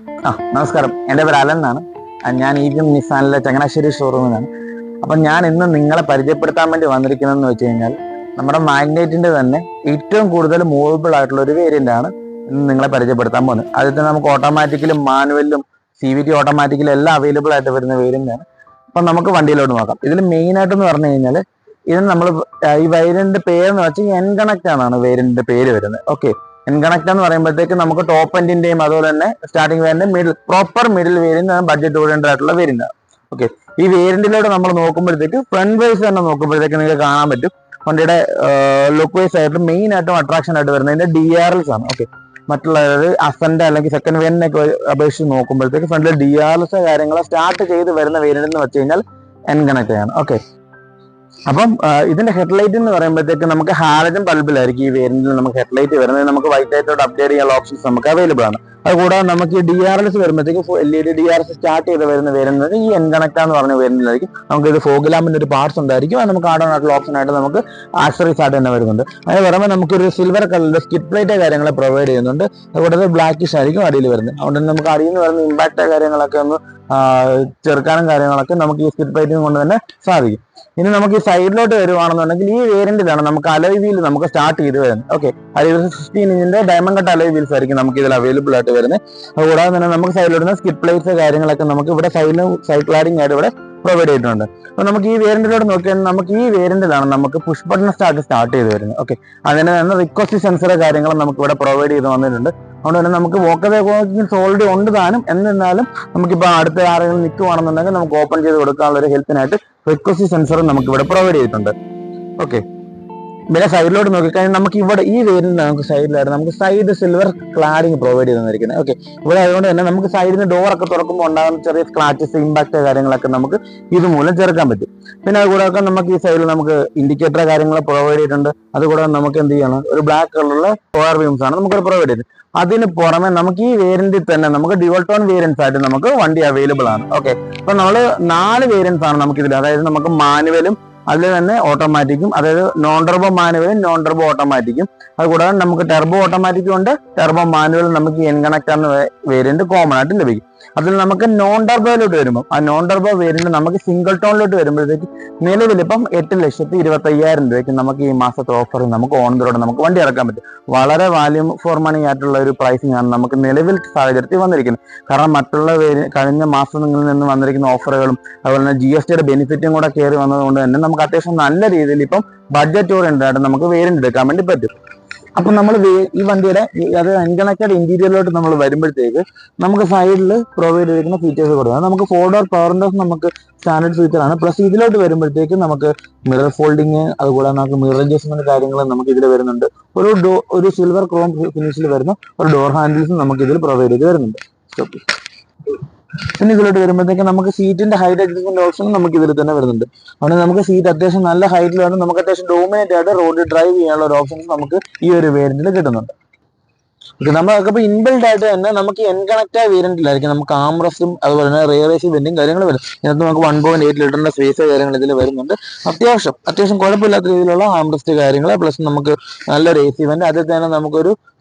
നമസ്കാരം. എൻ്റെ പേര് അലൻ എന്നാണ്. ഞാൻ ഈജിം നിസാനിലെ ചങ്ങനാശ്ശേരി ഷോറൂമിൽ നിന്നാണ്. അപ്പം ഞാൻ ഇന്ന് നിങ്ങളെ പരിചയപ്പെടുത്താൻ വേണ്ടി വന്നിരിക്കുന്നതെന്ന് വെച്ച് കഴിഞ്ഞാൽ നമ്മുടെ മാഗ്നൈറ്റിന്റെ തന്നെ ഏറ്റവും കൂടുതൽ മൂവബിൾ ആയിട്ടുള്ള ഒരു വേരിയന്റ് ആണ് ഇന്ന് നിങ്ങളെ പരിചയപ്പെടുത്താൻ പോകുന്നത്. അതിൽ നമുക്ക് ഓട്ടോമാറ്റിക്കലും മാനുവലും CVT ഓട്ടോമാറ്റിക്കലും എല്ലാം അവൈലബിൾ ആയിട്ട് വരുന്ന വേരിയന്റ് ആണ്. അപ്പം നമുക്ക് വണ്ടിയിലോട്ട് നോക്കാം. ഇതിൽ മെയിൻ ആയിട്ടെന്ന് പറഞ്ഞു കഴിഞ്ഞാൽ ഇതിന് നമ്മൾ ഈ വേരിയന്റിന്റെ പേരെന്ന് വെച്ചാൽ എൻ കണക്ട് ആണ് വേരിയന്റിന്റെ പേര് വരുന്നത്. ഓക്കെ, എൻ കണക്ട് എന്ന് പറയുമ്പോഴത്തേക്ക് നമുക്ക് ടോപ്പ് എൻഡിന്റെയും അതുപോലെ തന്നെ starting variant proper middle variant budget oriented ആയിട്ടുള്ള വേരിയന്റ് ആണ്. ഓക്കെ, ഈ വേരിയന്റിലൂടെ നമ്മൾ നോക്കുമ്പോഴത്തേക്ക് ഫ്രണ്ട് വൈസ് തന്നെ നോക്കുമ്പോഴത്തേക്ക് നിങ്ങൾക്ക് കാണാൻ പറ്റും വണ്ടിയുടെ ലുക്ക് വൈസ് ആയിട്ട് മെയിൻ ആയിട്ടും അട്രാക്ഷൻ ആയിട്ട് വരുന്നതിന്റെ DRLs ആണ്. ഓക്കെ, മറ്റുള്ള അസന്റ് അല്ലെങ്കിൽ സെക്കൻഡ് വേരിയന്റിനൊക്കെ അപേക്ഷിച്ച് നോക്കുമ്പോഴത്തേക്ക് ഫ്രണ്ടിൽ DRLs കാര്യങ്ങൾ സ്റ്റാർട്ട് ചെയ്ത് വരുന്ന വേരിയന്റ് എന്ന് വെച്ച് കഴിഞ്ഞാൽ എൻ കണക്ട് ആണ്. ഓക്കെ, അപ്പം ഇതിന്റെ ഹെഡ്ലൈറ്റ് എന്ന് പറയുമ്പോഴത്തേക്ക് നമുക്ക് ഹാലജൻ ബൾബിലായിരിക്കും ഈ വേരിയന്റിൽ നമുക്ക് ഹെഡ്ലൈറ്റ് വരുന്നത്. നമുക്ക് വൈറ്റ് ലൈറ്റോട് അപ്ഡേറ്റ് ചെയ്യാനുള്ള ഓപ്ഷൻസ് നമുക്ക് അവൈലബിൾ ആണ്. അതുകൂടാതെ നമുക്ക് ഈ DRLs വരുമ്പോഴത്തേക്ക് LED DRLs സ്റ്റാർട്ട് ചെയ്ത് വരുന്ന വേരിയന്റ് ഈ എൻ കണക്ട് എന്ന് പറഞ്ഞ വേരിയന്റിലായിരിക്കും. നമുക്ക് ഇത് ഫോഗ് ലാമ്പിന്റെ ഒരു പാർട്സ് ഉണ്ടായിരിക്കും. അത് നമുക്ക് ആഡ് ഓൺ ആയിട്ടുള്ള ഓപ്ഷൻ ആയിട്ട് നമുക്ക് ആക്സറീസ് ആയിട്ട് തന്നെ വരുന്നുണ്ട്. അത് പറയുമ്പോൾ നമുക്കൊരു സിൽവർ കളറിന്റെ സ്കിറ്റ് പ്ലേറ്റ് കാര്യങ്ങൾ പ്രൊവൈഡ് ചെയ്യുന്നുണ്ട്. അതുകൂടാതെ ബ്ലാക്കിഷ് ആയിരിക്കും അടിയിൽ വരുന്നത്. അതുകൊണ്ട് തന്നെ നമുക്ക് അടിയിൽ നിന്ന് വരുന്ന ഇമ്പാക്ട് കാര്യങ്ങളൊക്കെ ഒന്ന് ചെറുക്കാനും കാര്യങ്ങളൊക്കെ നമുക്ക് ഈ സ്കിറ്റ് പ്ലേറ്റിംഗ് കൊണ്ട് തന്നെ സാധിക്കും. ഇനി നമുക്ക് ഈ സൈഡിലോട്ട് വരുവാണെന്നുണ്ടെങ്കിൽ ഈ വേരിയന്റിലാണ് നമുക്ക് അലോയ് വീൽ നമുക്ക് സ്റ്റാർട്ട് ചെയ്ത് വരുന്നത്. ഓക്കെ, 16 ഇഞ്ചിന്റെ ഡയമണ്ട് കട്ട് അലോയ് വീൽസ് ആയിരിക്കും നമുക്ക് ഇതിൽ അവൈലബിൾ ആയിട്ട് വരുന്നത്. അതുകൂടാതെ തന്നെ നമുക്ക് സൈഡിലോട്ട് സ്കിറ്റ് പ്ലേറ്റ്സ് കാര്യങ്ങളൊക്കെ നമുക്ക് ഇവിടെ സൈഡിലും സൈഡ് ക്ലാഡിംഗ് ആയിട്ട് ഇവിടെ പ്രൊവൈഡ് ചെയ്തിട്ടുണ്ട്. അപ്പൊ നമുക്ക് ഈ വേരിയന്റിലോട്ട് നോക്കിയാൽ നമുക്ക് ഈ വേരിയന്റിലാണ് നമുക്ക് പുഷ് ബട്ടൺ സ്റ്റാർട്ട് ചെയ്ത് വരുന്നത്. ഓക്കെ, അതിന് തന്നെ റിക്വസ്റ്റ് സെൻസർ കാര്യങ്ങൾ നമുക്ക് ഇവിടെ പ്രൊവൈഡ് ചെയ്ത് വന്നിട്ടുണ്ട്. അതുകൊണ്ട് തന്നെ നമുക്ക് വോക്കവേ ഓൾറെഡി ഉണ്ട് താനും. എന്നിരുന്നാലും നമുക്കിപ്പോൾ അടുത്ത ആരെങ്കിലും നിൽക്കുവാണെന്നുണ്ടെങ്കിൽ നമുക്ക് ഓപ്പൺ ചെയ്ത് കൊടുക്കാനുള്ള ഒരു ഹെൽപ്പിനായിട്ട് റിക്വസ്റ്റ് സെൻസർ നമുക്ക് ഇവിടെ പ്രൊവൈഡ് ചെയ്തിട്ടുണ്ട്. ഓക്കെ, പിന്നെ സൈഡിലോട്ട് നോക്കിക്കഴിഞ്ഞാൽ നമുക്ക് ഇവിടെ ഈ വേരിയന്റ് നമുക്ക് സൈഡിലായിട്ട് നമുക്ക് സൈഡ് സിൽവർ ക്ലാഡിങ് പ്രൊവൈഡ് ചെയ്ത് തന്നിരിക്കുന്നത്. ഓക്കെ, ഇവിടെ അതുകൊണ്ട് തന്നെ നമുക്ക് സൈഡിന് ഡോറൊക്കെ തുറക്കുമ്പോൾ ഉണ്ടാകുന്ന ചെറിയ സ്ക്രാച്ചസ് ഇമ്പാക്ട് കാര്യങ്ങളൊക്കെ നമുക്ക് ഇതുമൂലം ചേർക്കാൻ പറ്റും. പിന്നെ അതുകൂടാതെ നമുക്ക് ഈ സൈഡിൽ നമുക്ക് ഇൻഡിക്കേറ്റർ കാര്യങ്ങൾ പ്രൊവൈഡ് ചെയ്തിട്ടുണ്ട്. അതുകൂടാതെ നമുക്ക് എന്ത് ചെയ്യണം, ഒരു ബ്ലാക്ക് കളറിലുള്ള പവർ ബീംസ് ആണ് നമുക്ക് പ്രൊവൈഡ് ചെയ്തത്. അതിന് പുറമെ നമുക്ക് ഈ വേരിയന്റിൽ തന്നെ നമുക്ക് ഡ്യുവൽ ടോൺ വേരിയൻസ് ആയിട്ട് നമുക്ക് വണ്ടി അവൈലബിൾ ആണ്. ഓക്കെ, അപ്പൊ നമ്മൾ 4 വേരിയൻസ് ആണ് നമുക്ക് ഇതിൽ. അതായത് നമുക്ക് മാനുവലും അതിൽ തന്നെ ഓട്ടോമാറ്റിക്കും, അതായത് നോൺ ടെർബോ മാനുവലും നോൺ ടെർബോ ഓട്ടോമാറ്റിക്കും. അതുകൂടാതെ നമുക്ക് ടെർബോ ഓട്ടോമാറ്റിക്കും ഉണ്ട്, ടെർബോ മാനുവലും നമുക്ക് എൻ കണക്ട് എന്ന വേരിയന്റ് കോമൺ ആയിട്ട് ലഭിക്കും. അതിൽ നമുക്ക് നോൺ ടെർബോയിലോട്ട് വരുമ്പോൾ ആ നോൺ ടെർബോ വേരിയന്റ് നമുക്ക് സിംഗിൾ ടോണിലോട്ട് വരുമ്പോഴത്തേക്ക് നിലവിൽ ഇപ്പം 8,25,000 രൂപയ്ക്ക് നമുക്ക് ഈ മാസത്തെ ഓഫറിൽ നമുക്ക് ഓൺ ദ റോഡ് നമുക്ക് വണ്ടി ഇറക്കാൻ പറ്റും. വളരെ വാല്യൂം ഫോർ മണി ആയിട്ടുള്ള ഒരു പ്രൈസിംഗ് ആണ് നമുക്ക് നിലവിൽ സാഹചര്യത്തിൽ വന്നിരിക്കുന്നത്. കാരണം മറ്റുള്ള കഴിഞ്ഞ മാസങ്ങളിൽ നിന്ന് വന്നിരിക്കുന്ന ഓഫറുകളും അതുപോലെ തന്നെ GSTയുടെ ബെനിഫിറ്റും കൂടെ കയറി വന്നതുകൊണ്ട് തന്നെ നമുക്ക് അത്യാവശ്യം നല്ല രീതിയിൽ ഇപ്പം ബഡ്ജറ്റ് ഓറിയന്റഡ് ആയിട്ട് നമുക്ക് വേരിയന്റ് എടുക്കാൻ വേണ്ടി പറ്റും. അപ്പൊ നമ്മൾ ഈ വണ്ടിയുടെ അത് അൺകണക്റ്റഡ് ഇന്റീരിയറിലോട്ട് നമ്മൾ വരുമ്പോഴത്തേക്ക് നമുക്ക് സൈഡിൽ പ്രൊവൈഡ് ചെയ്തിരിക്കുന്ന ഫീച്ചേഴ്സ് കൊടുക്കുക. നമുക്ക് 4 ഡോർ പവർ വിൻഡോസ് നമുക്ക് സ്റ്റാൻഡേർഡ് ഫീച്ചറാണ്. പ്ലസ് ഇതിലോട്ട് വരുമ്പോഴത്തേക്ക് നമുക്ക് മിറർ ഫോൾഡിങ്, അതുകൂടെ നമുക്ക് മിറർ അഡ്ജസ്റ്റ്മെന്റ് കാര്യങ്ങൾ നമുക്ക് ഇതിൽ വരുന്നുണ്ട്. ഒരു സിൽവർ ക്രോം ഫിനിഷിൽ വരുന്ന ഒരു ഡോർ ഹാൻഡിൽസും നമുക്ക് ഇതിൽ പ്രൊവൈഡ് ചെയ്ത് വരുന്നുണ്ട്. പിന്നെ ഇതിലോട്ട് വരുമ്പോഴത്തേക്ക് നമുക്ക് സീറ്റിന്റെ ഹൈറ്റ് അഡ്ജസ്റ്റ്മെന്റ് ഓപ്ഷൻ നമുക്ക് ഇതിൽ തന്നെ വരുന്നുണ്ട്. അതുകൊണ്ട് നമുക്ക് സീറ്റ് അത്യാവശ്യം നല്ല ഹൈറ്റിൽ വേണം, നമുക്ക് അത്യാവശ്യം ഡോമിനേറ്റ് ആയിട്ട് റോഡിൽ ഡ്രൈവ് ചെയ്യാനുള്ള ഒരു ഓപ്ഷൻസ് നമുക്ക് ഈ ഒരു വേരിയന്റിൽ കിട്ടുന്നുണ്ട്. നമുക്കപ്പോൾ ഇൻബിൽഡ് ആയിട്ട് തന്നെ നമുക്ക് എൻ കണക്ട് വേരിയന്റിലായിരിക്കും നമുക്ക് ആംറസ്റ്റും അതുപോലെ തന്നെ റിയർ AC വെന്റും കാര്യങ്ങൾ വരും. ഇതിനകത്ത് നമുക്ക് 1.8 ലിറ്ററിന്റെ സ്പേസ് കാര്യങ്ങൾ ഇതിൽ വരുന്നുണ്ട്. അത്യാവശ്യം കുഴപ്പമില്ലാത്ത രീതിയിലുള്ള ആംറസ്റ്റ് കാര്യങ്ങൾ, പ്ലസ് നമുക്ക് നല്ലൊരു AC വെന്റ്, അതിൽ തന്നെ നമുക്കൊരു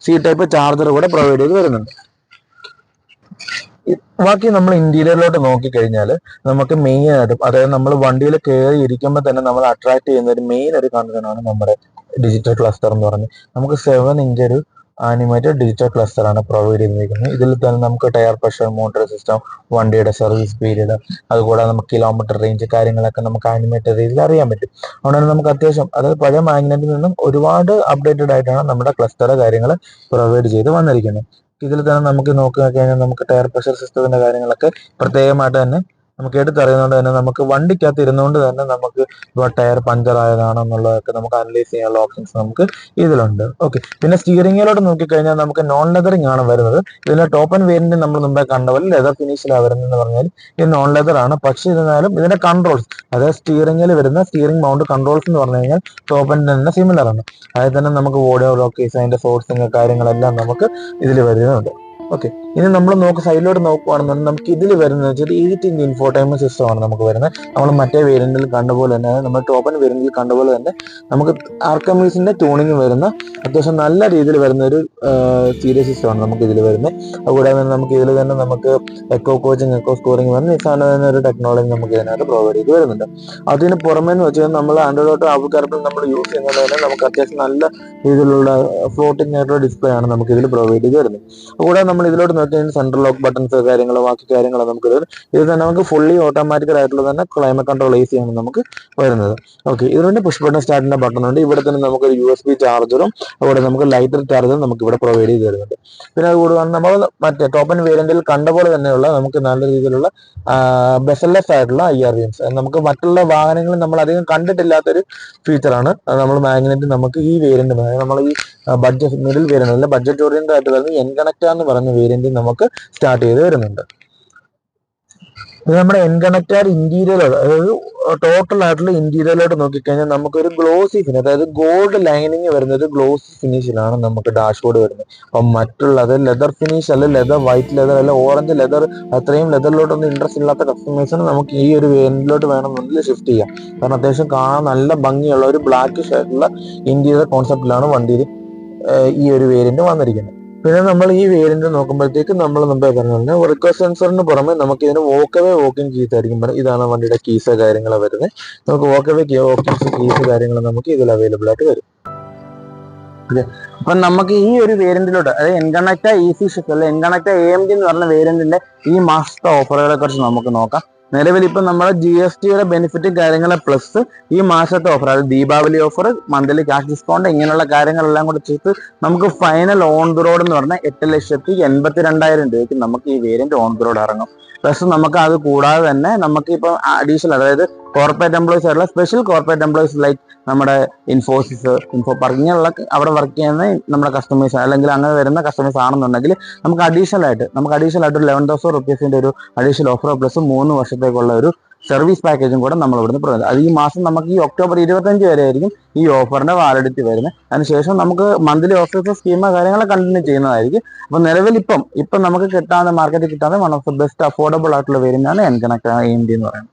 ടൈപ്പ് ചാർജർ കൂടെ പ്രൊവൈഡ് ചെയ്ത് വരുന്നുണ്ട്. ബാക്കി നമ്മൾ ഇന്റീരിയറിലോട്ട് നോക്കിക്കഴിഞ്ഞാൽ നമുക്ക് മെയിൻ ആയിട്ടും, അതായത് നമ്മൾ വണ്ടിയിൽ കയറി ഇരിക്കുമ്പോൾ തന്നെ നമ്മൾ അട്രാക്ട് ചെയ്യുന്ന ഒരു മെയിൻ ഒരു കണ്ടന്റ് ആണ് നമ്മുടെ ഡിജിറ്റൽ ക്ലസ്റ്റർ എന്ന് പറഞ്ഞ്. നമുക്ക് 7 ഇഞ്ച് ഒരു ആനിമേറ്റഡ് ഡിജിറ്റൽ ക്ലസ്റ്റർ ആണ് പ്രൊവൈഡ് ചെയ്തിരിക്കുന്നത്. ഇതിൽ തന്നെ നമുക്ക് ടയർ പ്രഷർ, മോട്ടോർ സിസ്റ്റം, വണ്ടിയുടെ സർവീസ് പീരീഡ്, അതുകൂടാതെ നമുക്ക് കിലോമീറ്റർ റേഞ്ച് കാര്യങ്ങളൊക്കെ നമുക്ക് ആനിമേറ്റഡ് രീതിയിൽ അറിയാൻ പറ്റും. അതുകൊണ്ട് നമുക്ക് അത്യാവശ്യം, അതായത് പഴയ മാഗ്നറ്റിൽ നിന്നും ഒരുപാട് അപ്ഡേറ്റഡ് ആയിട്ടാണ് നമ്മുടെ ക്ലസ്റ്റർ കാര്യങ്ങൾ പ്രൊവൈഡ് ചെയ്ത് വന്നിരിക്കുന്നത്. ഇതിൽ തന്നെ നമുക്ക് നോക്കിക്കഴിഞ്ഞാൽ നമുക്ക് ടയർ പ്രഷർ സിസ്റ്റത്തിന്റെ കാര്യങ്ങളൊക്കെ പ്രത്യേകമായിട്ട് തന്നെ നമുക്ക് എടുത്തറിയുന്നതുകൊണ്ട് തന്നെ നമുക്ക് വണ്ടിക്കകത്ത് ഇരുന്നുകൊണ്ട് തന്നെ നമുക്ക് ഇപ്പോൾ ടയർ പഞ്ചർ ആയതാണെന്നുള്ളതൊക്കെ നമുക്ക് അനലൈസ് ചെയ്യാനുള്ള ഓപ്ഷൻസ് നമുക്ക് ഇതിലുണ്ട്. ഓക്കെ, പിന്നെ സ്റ്റിയറിംഗിലോട്ട് നോക്കിക്കഴിഞ്ഞാൽ നമുക്ക് നോൺ ലെതറിംഗ് ആണ് വരുന്നത്. ഇതിന്റെ ടോപ്പ് ആൻഡ് വേരിയന്റ് നമ്മൾ മുമ്പേ കണ്ട പോലെ ലെതർ ഫിനിഷിലാണ് വരുന്നതെന്ന് പറഞ്ഞാൽ ഇത് നോൺ ലെതർ ആണ്. പക്ഷേ ഇരുന്നാലും ഇതിന്റെ കൺട്രോൾസ്, അതായത് സ്റ്റിയറിംഗിൽ വരുന്ന സ്റ്റിയറിംഗ് മൗണ്ട് കൺട്രോൾസ് എന്ന് പറഞ്ഞു കഴിഞ്ഞാൽ ടോപ്പ് ആൻഡ് തന്നെ സിമിലർ ആണ്. അതായത് തന്നെ നമുക്ക് ഓഡിയോ ലോക്കേഴ്സ്, അതിന്റെ സോഴ്സിങ് കാര്യങ്ങളെല്ലാം നമുക്ക് ഇതിൽ വരുന്നുണ്ട്. ഓക്കെ, ഇനി നമ്മൾ സൈഡിലോട്ട് നോക്കുകയാണെന്നുണ്ടെങ്കിൽ നമുക്ക് ഇതിൽ വരുന്നത് വെച്ചാൽ 8-inch ഇൻഫോർടൈൻമെന്റ് സിസ്റ്റം ആണ് നമുക്ക് വരുന്നത്. നമ്മൾ മറ്റേ വേരിയന്റിൽ കണ്ടുപോലെ തന്നെ, നമ്മൾ ടോപ്പ് ആൻഡ് വേരിയന്റിൽ കണ്ടുപോലെ തന്നെ നമുക്ക് ആർക്കമീസിന്റെ ട്യൂണിങ് വരുന്ന അത്യാവശ്യം നല്ല രീതിയിൽ വരുന്ന ഒരു സീരീസ് സിസ്റ്റം ആണ് നമുക്ക് ഇതിൽ വരുന്നത്. അതുകൂടാതെ തന്നെ നമുക്ക് ഇതിൽ തന്നെ നമുക്ക് എക്കോ കോച്ചിങ്, എക്കോ സ്കോറിംഗ് വരുന്ന നിസാന്റെ തന്നെ ഒരു ടെക്നോളജി നമുക്ക് ഇതിനകത്ത് പ്രൊവൈഡ് ചെയ്ത് വരുന്നുണ്ട്. അതിന് പുറമെ എന്ന് വെച്ചാൽ നമ്മൾ ആൻഡ്രോയിഡ് ഓട്ടോ ആപ്പ് കാർപ്പിൽ നമ്മൾ യൂസ് ചെയ്യുന്നത് തന്നെ നമുക്ക് അത്യാവശ്യം നല്ല രീതിയിലുള്ള ഫ്ലോട്ടിംഗ് ആയിട്ടുള്ള ഡിസ്പ്ലേ ആണ് നമുക്ക് ഇതിൽ പ്രൊവൈഡ് ചെയ്ത് വരുന്നത്. കൂടാതെ നമ്മൾ ഇതിലോട്ട് നോക്കിയാൽ സെൻട്രൽ ലോക്ക് ബട്ടൺസ് കാര്യങ്ങൾ ബാക്കി കാര്യങ്ങൾ നമുക്ക് ഇത് തന്നെ നമുക്ക് ഫുള്ളി ഓട്ടോമാറ്റിക് ആയിട്ടുള്ള തന്നെ ക്ലൈമറ്റ് കൺട്രോൾ AC ആണ് നമുക്ക് വരുന്നത്. ഓക്കെ, ഇതിന് വേണ്ടി പുഷ് ബട്ടൺ സ്റ്റാർട്ടിന്റെ ബട്ടൺ ഉണ്ട്. ഇവിടെ തന്നെ നമുക്ക് ഒരു USB ചാർജറും അതുപോലെ നമുക്ക് ലൈറ്റർ ചാർജറും നമുക്ക് ഇവിടെ പ്രൊവൈഡ് ചെയ്ത് തരുന്നുണ്ട്. പിന്നെ അതുകൂടാതെ നമ്മൾ മറ്റേ ടോപ്പ് ആൻഡ് വേരിയന്റിൽ കണ്ട പോലെ തന്നെയുള്ള നമുക്ക് നല്ല രീതിയിലുള്ള ബെസൽലെസ് ആയിട്ടുള്ള IRVMs നമുക്ക് മറ്റുള്ള വാഹനങ്ങളിൽ നമ്മൾ അധികം കണ്ടിട്ടില്ലാത്തൊരു ഫീച്ചറാണ്. നമ്മൾ മാഗ്നറ്റ് നമുക്ക് ഈ വേരിയന്റ് നമ്മൾ ഈ ബഡ്ജറ്റ് മിഡിൽ വേരിയന്റ് അല്ല, ബഡ്ജറ്റ് ഓറിയന്റഡ് ആയിട്ട് വരുന്ന എൻകണക്ട് എന്ന് പറഞ്ഞ വേരിയന്റ് നമുക്ക് സ്റ്റാർട്ട് ചെയ്ത് വരുന്നുണ്ട്. ഇത് നമ്മുടെ എൻകണക്റ്റർ ഇന്റീരിയർ, അതായത് ടോട്ടൽ ആയിട്ടുള്ള ഇന്റീരിയറിലോട്ട് നോക്കിക്കഴിഞ്ഞാൽ നമുക്കൊരു ഗ്ലോസി ഫിനിഷ്, അതായത് ഗോൾഡ് ലൈനിങ് വരുന്ന ഒരു ഗ്ലോസി ഫിനിഷിലാണ് നമുക്ക് ഡാഷ്ബോർഡ് വരുന്നത്. അപ്പം മറ്റുള്ളത് ലെതർ ഫിനിഷ് അല്ല, ലെതർ വൈറ്റ് ലെതർ അല്ല, ഓറഞ്ച് ലെതർ, അത്രയും ലെതറിലോട്ടൊന്നും ഇൻട്രസ്റ്റ് ഇല്ലാത്ത കസ്റ്റമേഴ്സിന് നമുക്ക് ഈ ഒരു വേരിയന്റിലോട്ട് വേണമെന്നുണ്ടെങ്കിൽ ഷിഫ്റ്റ് ചെയ്യാം. കാരണം അത്യാവശ്യം കാണാൻ നല്ല ഭംഗിയുള്ള ഒരു ബ്ലാക്കിഷ് ആയിട്ടുള്ള ഇന്റീരിയർ കോൺസെപ്റ്റിലാണ് വണ്ടിയിൽ ഈ ഒരു വേരിയന്റ് വന്നിരിക്കുന്നത്. പിന്നെ നമ്മൾ ഈ വേരിയന്റ് നോക്കുമ്പോഴത്തേക്ക് നമ്മൾ മുമ്പേ പറഞ്ഞ റിക്വസ്റ്റ് സെൻസറിന് പുറമെ നമുക്ക് ഇതിന് വോക്കവേ വോക്കിംഗ് കീസ് ആയിരിക്കും പറയുന്നത്. ഇതാണ് വണ്ടിയുടെ കീസ് കാര്യങ്ങൾ വരുന്നത്. നമുക്ക് വോക്കവേ വോക്കിംഗ് കീസ് കാര്യങ്ങൾ നമുക്ക് ഇതിൽ അവൈലബിൾ ആയിട്ട് വരും. അപ്പൊ നമുക്ക് ഈ ഒരു വേരിയന്റിലോട്ട്, അതായത് എൻകണക്റ്റ EC ഷിഫ്റ്റ് അല്ലെ എൻകണക്റ്റ AMG എന്ന് പറഞ്ഞ വേരിയന്റിന്റെ ഈ മാസത്തെ ഓഫറുകളെ കുറിച്ച് നമുക്ക് നോക്കാം. നിലവിൽ ഇപ്പൊ നമ്മുടെ GSTയുടെ ബെനിഫിറ്റ് കാര്യങ്ങളെ പ്ലസ് ഈ മാസത്തെ ഓഫർ, അതായത് Deepavali offer, monthly cash discount, ഇങ്ങനെയുള്ള കാര്യങ്ങളെല്ലാം കൂടെ ചെയ്ത് നമുക്ക് ഫൈനൽ ഓൺ ദി റോഡ് എന്ന് പറഞ്ഞാൽ 8,82,000 രൂപയ്ക്ക് നമുക്ക് ഈ വേരിയന്റ് ഓൺ ദി റോഡ് ഇറങ്ങും. പ്ലസ് നമുക്ക് അത് കൂടാതെ തന്നെ നമുക്ക് ഇപ്പൊ അഡീഷണൽ, അതായത് കോർപ്പറേറ്റ് എംപ്ലോയീസ് ആയിട്ടുള്ള സ്പെഷ്യൽ കോർപ്പറേറ്റ് എംപ്ലോയീസ് ലൈക്ക് നമ്മുടെ ഇൻഫോസിസ്, ഇൻഫോപാർക്ക്, ഇങ്ങനെയുള്ള അവിടെ വർക്ക് ചെയ്യുന്ന നമ്മുടെ കസ്റ്റമേഴ്സ് അല്ലെങ്കിൽ അങ്ങനെ വരുന്ന കസ്റ്റമേഴ്സ് ആണെന്നുണ്ടെങ്കിൽ നമുക്ക് അഡീഷണൽ ആയിട്ട് ഒരു 11,000 റുപ്പീസിന്റെ ഒരു അഡീഷണൽ ഓഫർ പ്ലസ് 3 വർഷത്തേക്കുള്ള ഒരു സർവീസ് പാക്കേജും കൂടെ നമ്മൾ ഇവിടുന്ന് പറയുന്നത്. അത് ഈ മാസം നമുക്ക് ഈ ഒക്ടോബർ 25 വരെ ആയിരിക്കും ഈ ഓഫറിന്റെ വാലിഡിറ്റി വരുന്നത്. അതിനുശേഷം നമുക്ക് മന്ത്ലി ഓഫേഴ്സ് സ്കീമ കാര്യങ്ങൾ കണ്ടിന്യൂ ചെയ്യുന്നതായിരിക്കും. അപ്പൊ നിലവിൽ ഇപ്പം നമുക്ക് കിട്ടാവുന്ന മാർക്കറ്റിൽ കിട്ടാവുന്ന one of the best affordable ആയിട്ടുള്ള വേരിയന്റ് ആണ് എൻകണക്ട് AMG എന്ന് പറയുന്നത്.